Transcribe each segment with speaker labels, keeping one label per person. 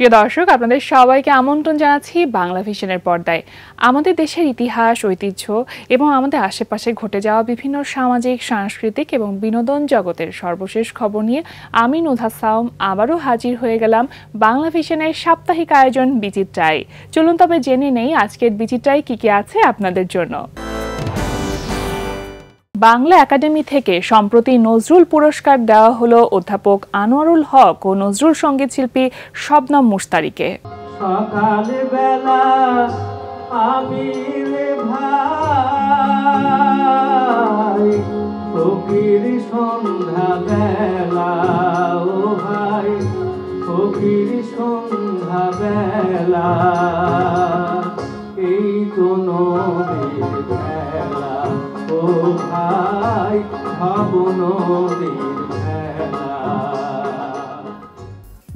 Speaker 1: প্রিয় দর্শক, আপনাদের সবাইকে আমন্ত্রণ জানাচ্ছি বাংলা ভিশনের পর্দায়। আমাদের দেশের ইতিহাস, ঐতিহ্য এবং আমাদের আশেপাশে ঘটে যাওয়া বিভিন্ন সামাজিক, সাংস্কৃতিক এবং বিনোদন জগতের সর্বশেষ খবর নিয়ে আমি নুধা সাওম আবারও হাজির হয়ে গেলাম বাংলা ভিশনের সাপ্তাহিক আয়োজন বিচিত্রায়। চলুন তবে জেনে নেই আজকের বিচিত্রায় কি কি আছে আপনাদের জন্য। বাংলা একাডেমি থেকে সম্প্রতি নজরুল পুরস্কার দেওয়া হলো অধ্যাপক আনোয়ারুল হক ও নজরুল সঙ্গীত শিল্পী শবনম মুশতারিকে।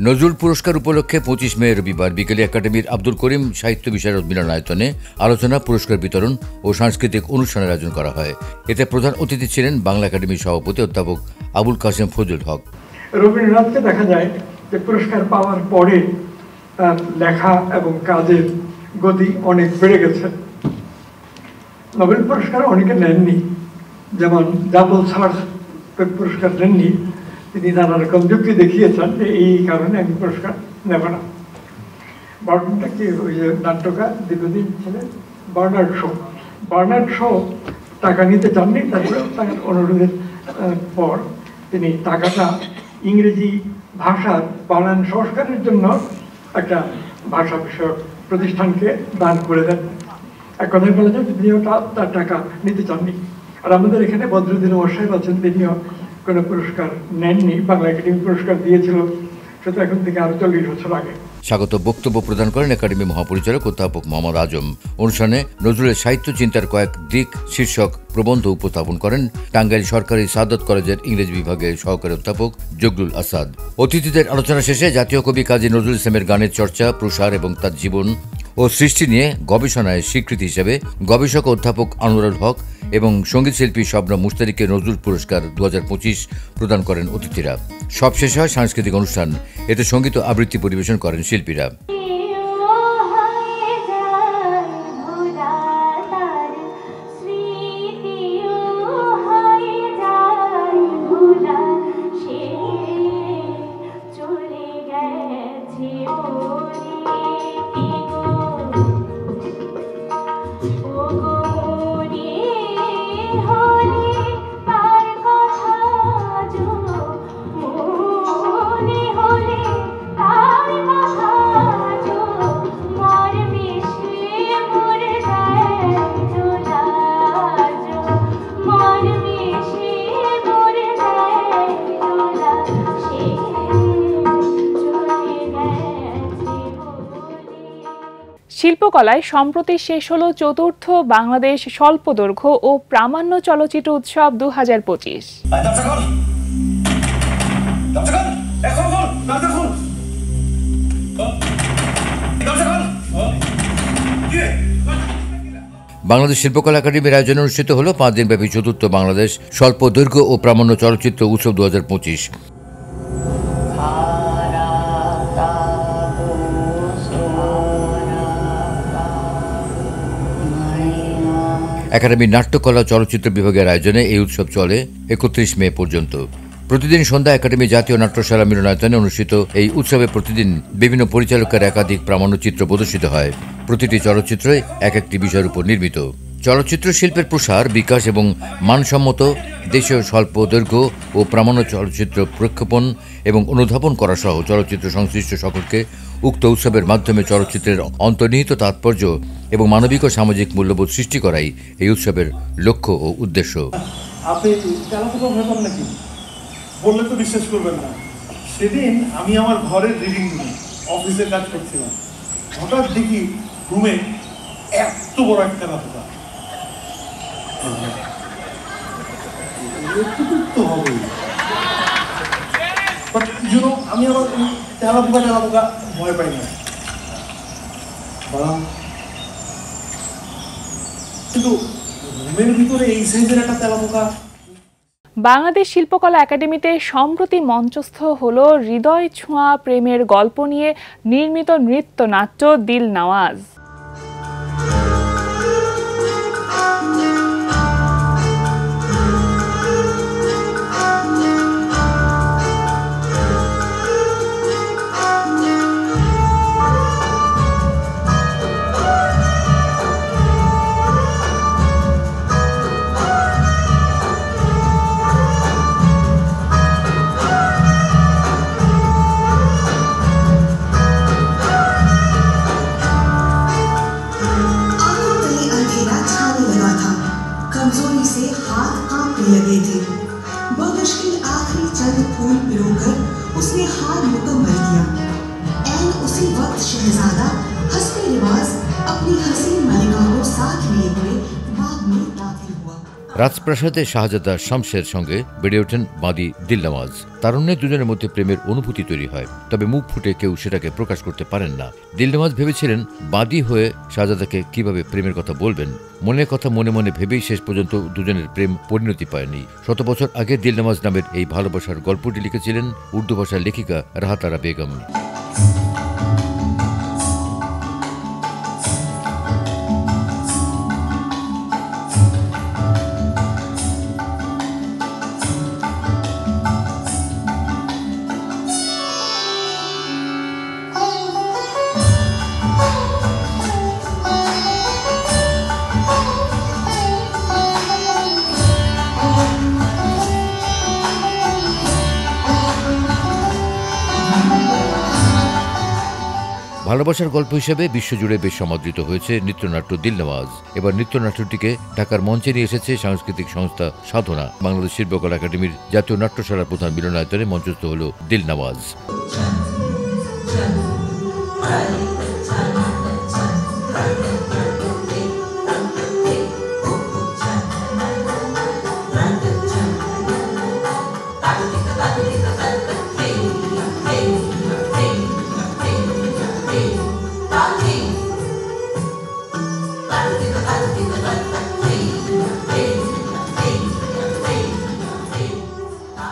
Speaker 2: নজরুল পুরস্কার উপলক্ষে 25 মে রবিবার বিকেলে একাডেমির আব্দুল করিম সাহিত্য বিশারদ মিলনায়তনে আলোচনা, পুরস্কার বিতরণ ও সাংস্কৃতিক অনুষ্ঠানের আয়োজন করা হয়। এতে প্রধান অতিথি ছিলেন বাংলা একাডেমির সভাপতি অধ্যাপক আবুল কাসেম ফজলুল হক।
Speaker 3: রবীন্দ্রনাথকে দেখা যায় যে পুরস্কার পাওয়ার পরে তার লেখা এবং কাজের গতি অনেক বেড়ে গেছে। নোবেল পুরস্কার অনেকে নেননি, যেমন ডাবল সার্চ পুরস্কার নেননি। তিনি নানা রকম যুক্তি দেখিয়েছেন যে এই কারণে আমি পুরস্কার নেব না। বর্ণটা কি, ওই যে নাট্যকার দীর্ঘদিন ছিলেন বার্নার্ড শো টাকা নিতে চাননি। তারপরে তার অনুরোধের পর তিনি টাকাটা ইংরেজি ভাষার বানান সংস্কারের জন্য একটা ভাষা বিষয়ক প্রতিষ্ঠানকে দান করে দেন। এক কথায় বলা যায় তিনিও তার টাকা নিতে চাননি। আর আমাদের এখানে বদরুদ্দিন ওয়াসাইব আছেন, তিনিও কোনো পুরস্কার নেননি। বাংলা একাডেমি পুরস্কার দিয়েছিল সেটা এখন থেকে আরো 40 বছর আগে।
Speaker 2: স্বাগত বক্তব্য প্রদান করেন একাডেমি মহাপরিচালক অধ্যাপক মোহাম্মদ আজম। অনুষ্ঠানে নজরুলের সাহিত্য চিন্তার কয়েক দিক শীর্ষক প্রবন্ধ উপস্থাপন করেন টাঙ্গাইল সরকারি সাদত কলেজের ইংরেজি বিভাগের সহকারী অধ্যাপক জগলুল আসাদ। অতিথিদের আলোচনা শেষে জাতীয় কবি কাজী নজরুল ইসলামের গানের চর্চা, প্রসার এবং তার জীবন ও সৃষ্টি নিয়ে গবেষণায় স্বীকৃতি হিসেবে গবেষক অধ্যাপক আনোয়ারুল হক এবং সঙ্গীত শিল্পী শবনম মুশতারিকে নজরুল পুরস্কার 2025 প্রদান করেন অতিথিরা। সবশেষ হয় সাংস্কৃতিক অনুষ্ঠান। এতে সঙ্গীত আবৃত্তি পরিবেশন করেন শিল্পীরা।
Speaker 1: শিল্পকলায় সম্প্রতি শেষ হলো চতুর্থ বাংলাদেশ স্বল্পদৈর্ঘ্য ও প্রামাণ্য চলচ্চিত্র উৎসব 2025।
Speaker 2: বাংলাদেশ শিল্পকলা একাডেমির আয়োজনে অনুষ্ঠিত হল 5 দিনব্যাপী চতুর্থ বাংলাদেশ স্বল্প দৈর্ঘ্য ও প্রামাণ্য চলচ্চিত্র উৎসব 2025। একাডেমির নাট্যকলা চলচ্চিত্র বিভাগের আয়োজনে এই উৎসব চলে 31 মে পর্যন্ত। প্রতিদিন সন্ধ্যা একাডেমি জাতীয় নাট্যশালা মিলনায়তনে অনুষ্ঠিত এই উৎসবে প্রতিদিন বিভিন্ন পরিচালকের একাধিক প্রামাণ্যচিত্র প্রদর্শিত হয়। প্রতিটি চলচ্চিত্রই এক একটি বিষয়ের উপর নির্মিত। চলচ্চিত্র শিল্পের প্রসার, বিকাশ এবং মানসম্মত দেশীয় স্বল্প দৈর্ঘ্য ও প্রামাণ্য চলচ্চিত্র প্রক্ষেপণ এবং অনুধাবন করা সহ চলচ্চিত্র সংশ্লিষ্ট সকলকে উক্ত উৎসবের মাধ্যমে চলচ্চিত্রের অন্তর্নিহিত তাৎপর্য এবং মানবিক ও সামাজিক মূল্যবোধ সৃষ্টি করাই এই উৎসবের লক্ষ্য ও উদ্দেশ্য।
Speaker 4: আপনি নাকি বললে তো বিশ্বাস করবেন না। সেদিন আমি আমার ঘরের রিডিং রুমে অফিসের কাজ করছিলাম, হঠাৎ দেখি রুমে এত বড় একটা রাস্তা। আমি আমার তেলাপোকা ভয় পাই না, কিন্তু রুমের ভিতরে এই সাইজের একটা তেলাপোকা।
Speaker 1: বাংলাদেশ শিল্পকলা একাডেমিতে সম্প্রতি মঞ্চস্থ হল হৃদয় ছোঁয়া প্রেমের গল্প নিয়ে নির্মিত নৃত্যনাট্য দিল নওয়াজ।
Speaker 5: कमजोरी से हाथ कांपने लगे थे। बमुश्किल आखिरी चंद फूल पिरोकर उसने हार मुकम्मल किया। ऐन उसी वक्त शहजादा हस्बे रिवाज अपनी हसीन मलिका को साथ लिए हुए बाग में दाखिल हुआ।
Speaker 2: রাজপ্রাসাদে শাহজাদা শামসের সঙ্গে বেড়ে ওঠেন বাদী দিল নওয়াজ। তারুণ্যে দুজনের মধ্যে প্রেমের অনুভূতি তৈরি হয়, তবে মুখ ফুটে কেউ সেটাকে প্রকাশ করতে পারেন না। দিল নওয়াজ ভেবেছিলেন বাদী হয়ে শাহজাদাকে কিভাবে প্রেমের কথা বলবেন। মনের কথা মনে মনে ভেবেই শেষ পর্যন্ত দুজনের প্রেম পরিণতি পায়নি। 100 বছর আগে দিল নওয়াজ নামের এই ভালোবাসার গল্পটি লিখেছিলেন উর্দু ভাষার লেখিকা রাহাত আরা বেগম। ভালোবাসার গল্প হিসেবে বিশ্বজুড়ে বেশ সমাদৃত হয়েছে নৃত্যনাট্য দিল নওয়াজ। এবার নৃত্যনাট্যটিকে ঢাকার মঞ্চে নিয়ে এসেছে সাংস্কৃতিক সংস্থা সাধনা। বাংলাদেশ শিল্পকলা একাডেমির জাতীয় নাট্যশালার প্রধান মিলনায়তনে মঞ্চস্থ হল দিল নওয়াজ।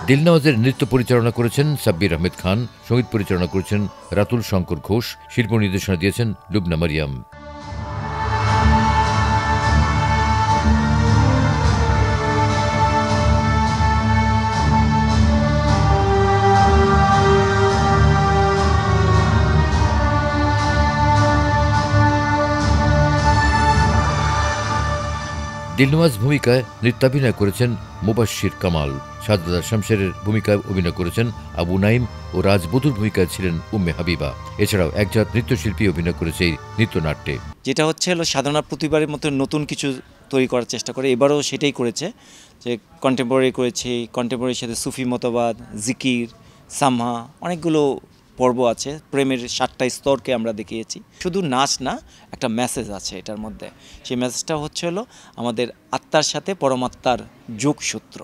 Speaker 2: দিল নওয়াজের নৃত্য পরিচালনা করেছেন সাব্বির আহমেদ খান, সঙ্গীত পরিচালনা করেছেন রাতুল শঙ্কর ঘোষ, শিল্প নির্দেশনা দিয়েছেন লুবনা মারিয়াম। দিল নওয়াজ ভূমিকায় নৃত্যাভিনয় করেছেন মুবাশশির কামাল। শাহজাদা শামসেরের ভূমিকায় অভিনয় করেছেন আবু নাইম ও রাজবধূর ভূমিকায় ছিলেন উম্মে হাবিবা। এছাড়াও একজাত নৃত্যশিল্পী অভিনয় করেছে এই নৃত্যনাট্যে।
Speaker 6: যেটা হচ্ছে সাধনা প্রতিবারের মতো নতুন কিছু তৈরি করার চেষ্টা করে, এবারও সেটাই করেছে যে কন্টেম্পোরারি করেছি, কন্টেম্পোরারির সাথে সুফি মতবাদ, জিকির, সামহা, অনেকগুলো পর্ব আছে। প্রেমের 7টা স্তরকে আমরা দেখিয়েছি। শুধু নাচ না, একটা মেসেজ আছে এটার মধ্যে। সেই মেসেজটা হচ্ছে আমাদের আত্মার সাথে পরমাত্মার যোগসূত্র।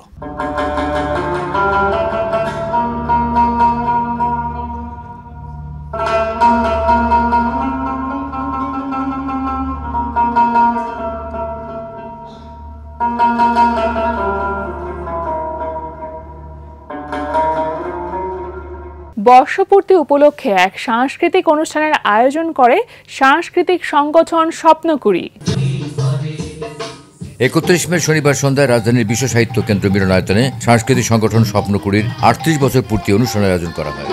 Speaker 1: বর্ষপূর্তি উপলক্ষে এক সাংস্কৃতিক অনুষ্ঠানের আয়োজন করে সাংস্কৃতিক সংগঠন স্বপ্নকুড়ি।
Speaker 2: 31 মে শনিবার সন্ধ্যায় রাজধানীর বিশ্ব সাহিত্য কেন্দ্র মিলনায়তনে সাংস্কৃতিক সংগঠন স্বপ্নকুড়ির 38 বছর পূর্তি অনুষ্ঠানের আয়োজন করা হয়।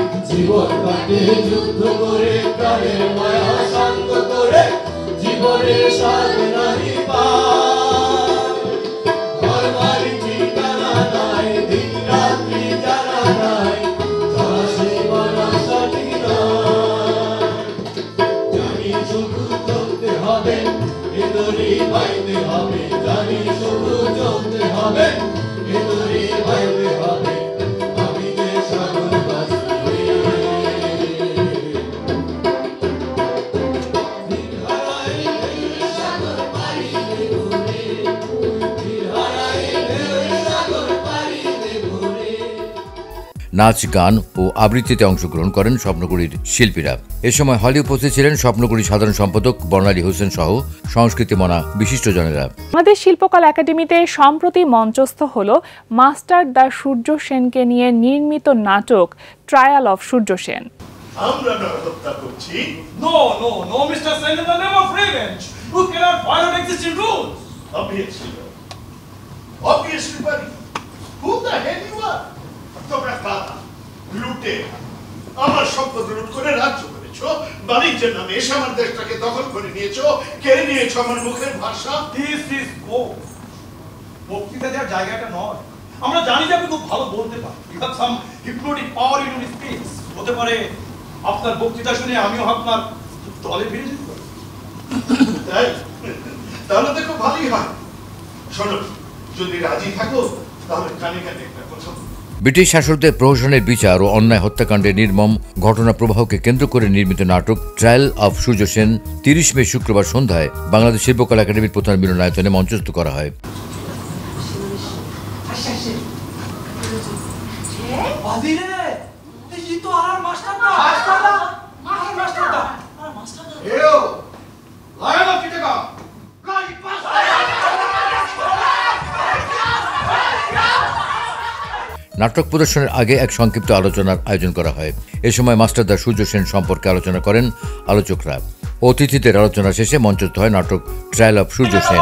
Speaker 2: নাচ, গান ও আবৃত্তিতে অংশগ্রহণ করেন স্বপ্নগুড়ির শিল্পীরা। এ সময় হলে উপস্থিত ছিলেন স্বপ্নগুড়ি সাধারণ সম্পাদক বর্ণালী হোসেন সহ সংস্কৃতি মনা বিশিষ্টজনেরা।
Speaker 1: আমাদের শিল্পকলা একাডেমিতে সম্প্রতি মঞ্চস্থ হল মাস্টার দ্য সূর্য সেনকে নিয়ে নির্মিত নাটক ট্রায়াল অফ সূর্য সেন।
Speaker 7: আমরা হত্যা করছি।
Speaker 8: No, no, no, Mr. Sen, in the name of revenge. You cannot violate existing rules.
Speaker 7: Obviously, obviously, buddy. Who the hell you are? তোমরা কারা? লুটে আমার সম্পদ লুট করে রাজ্য করেছো, বাণিজ্যের নামে এসে আমার দেশটাকে দখল করে নিয়েছো, কেড়ে নিয়েছো আমার মুখের ভাষা।
Speaker 8: This is gold. বক্তৃতা দেওয়ার জায়গাটা নয়। আমরা জানি যে আপনি খুব ভালো বলতে পারেন। You have some hypnotic power in your speech. হতে পারে আপনার বক্তৃতা শুনে আমিও আপনার দলে ফিরে যেতে পারি।
Speaker 7: তাই তাহলে তো খুব ভালোই হয়। শোনো, যদি রাজি থাকো তাহলে কানে কানে একটা কথা।
Speaker 2: ব্রিটিশ শাসকদের প্রহসনের বিচার ও অন্যায় হত্যাকাণ্ডের নির্মম ঘটনা প্রবাহকে কেন্দ্র করে নির্মিত নাটক ট্রায়াল অফ সূর্য সেন 30 মে শুক্রবার সন্ধ্যায় বাংলাদেশ শিল্পকলা একাডেমির প্রধান মিলনায়তনে মঞ্চস্থ করা হয়। নাটক প্রদর্শনের আগে এক সংক্ষিপ্ত আলোচনার আয়োজন করা হয়। এ সময় মাস্টার দ্য সূর্য সেন সম্পর্কে আলোচনা করেন আলোচকরা। অতিথিদের আলোচনা শেষে মঞ্চস্থ হয় নাটক ট্রায়াল অফ সূর্য সেন।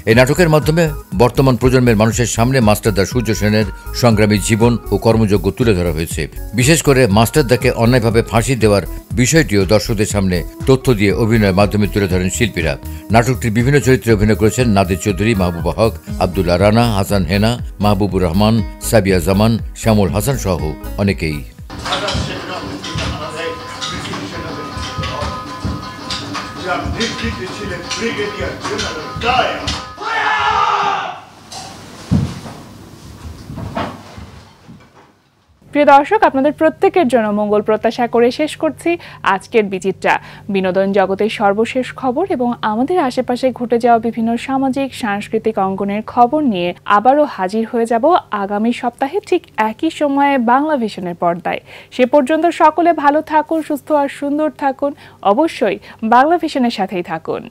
Speaker 2: এই নাটকের মাধ্যমে বর্তমান প্রজন্মের মানুষের সামনে মাস্টার দা সূর্য সেনের সংগ্রামী জীবন ও কর্মযজ্ঞ তুলে ধরা হয়েছে। বিশেষ করে মাস্টার দাকে অন্যায়ভাবে ফাঁসি দেওয়ার বিষয়টিও দর্শকদের সামনে তথ্য দিয়ে অভিনয়ের মাধ্যমে তুলে ধরেন শিল্পীরা। নাটকটির বিভিন্ন চরিত্রে অভিনয় করেছেন নাদির চৌধুরী, মাহবুবা হক, আব্দুল্লাহ রানা, হাসান হেনা, মাহবুবুর রহমান, সাবিয়া জামান, শ্যামল হাসান সহ অনেকেই।
Speaker 1: প্রিয় দর্শক, আপনাদের প্রত্যেকের জন্য মঙ্গল প্রত্যাশা করে শেষ করছি আজকের বিচিত্রা। বিনোদন জগতের সর্বশেষ খবর এবং আমাদের আশেপাশে ঘটে যাওয়া বিভিন্ন সামাজিক সাংস্কৃতিক অঙ্গনের খবর নিয়ে আবারও হাজির হয়ে যাব আগামী সপ্তাহে ঠিক একই সময়ে বাংলা ভিশনের পর্দায়। সে পর্যন্ত সকলে ভালো থাকুন, সুস্থ আর সুন্দর থাকুন। অবশ্যই বাংলা ভিশনের সাথেই থাকুন।